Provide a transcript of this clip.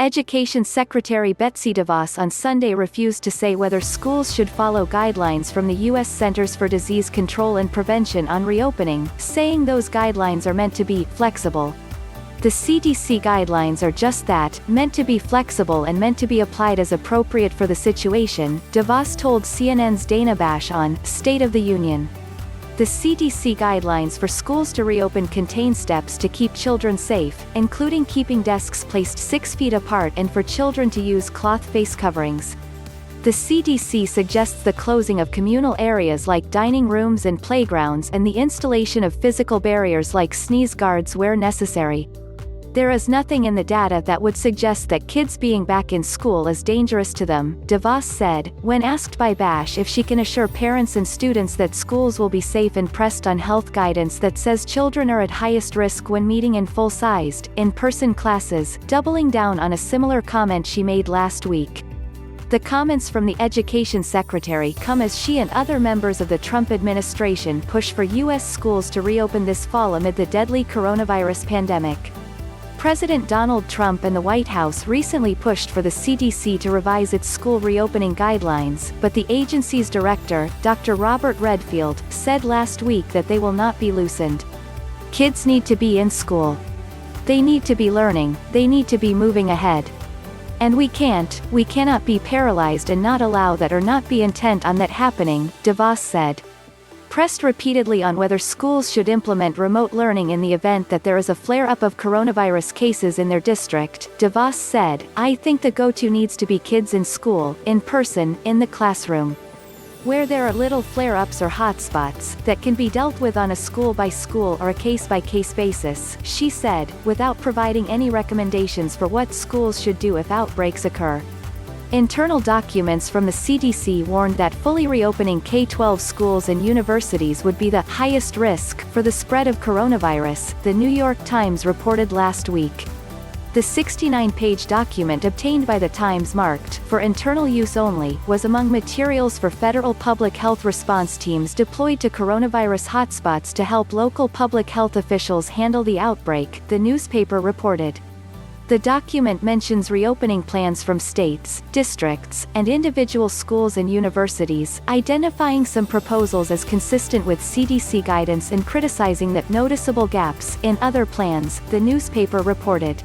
Education Secretary Betsy DeVos on Sunday refused to say whether schools should follow guidelines from the U.S. Centers for Disease Control and Prevention on reopening, saying those guidelines are meant to be flexible. The CDC guidelines are just that, meant to be flexible and meant to be applied as appropriate for the situation, DeVos told CNN's Dana Bash on State of the Union. The CDC guidelines for schools to reopen contain steps to keep children safe, including keeping desks placed 6 feet apart and for children to use cloth face coverings. The CDC suggests the closing of communal areas like dining rooms and playgrounds and the installation of physical barriers like sneeze guards where necessary. There is nothing in the data that would suggest that kids being back in school is dangerous to them, DeVos said, when asked by Bash if she can assure parents and students that schools will be safe and pressed on health guidance that says children are at highest risk when meeting in full-sized, in-person classes, doubling down on a similar comment she made last week. The comments from the Education Secretary come as she and other members of the Trump administration push for U.S. schools to reopen this fall amid the deadly coronavirus pandemic. President Donald Trump and the White House recently pushed for the CDC to revise its school reopening guidelines, but the agency's director, Dr. Robert Redfield, said last week that they will not be loosened. Kids need to be in school. They need to be learning, they need to be moving ahead. And we cannot be paralyzed and not allow that or not be intent on that happening, DeVos said. Pressed repeatedly on whether schools should implement remote learning in the event that there is a flare-up of coronavirus cases in their district, DeVos said, "I think the go-to needs to be kids in school, in person, in the classroom. Where there are little flare-ups or hotspots, that can be dealt with on a school-by-school or a case-by-case basis," she said, without providing any recommendations for what schools should do if outbreaks occur. Internal documents from the CDC warned that fully reopening K-12 schools and universities would be the highest risk for the spread of coronavirus, the New York Times reported last week. The 69-page document obtained by the Times marked, for internal use only, was among materials for federal public health response teams deployed to coronavirus hotspots to help local public health officials handle the outbreak, the newspaper reported. The document mentions reopening plans from states, districts, and individual schools and universities, identifying some proposals as consistent with CDC guidance and criticizing that noticeable gaps in other plans, the newspaper reported.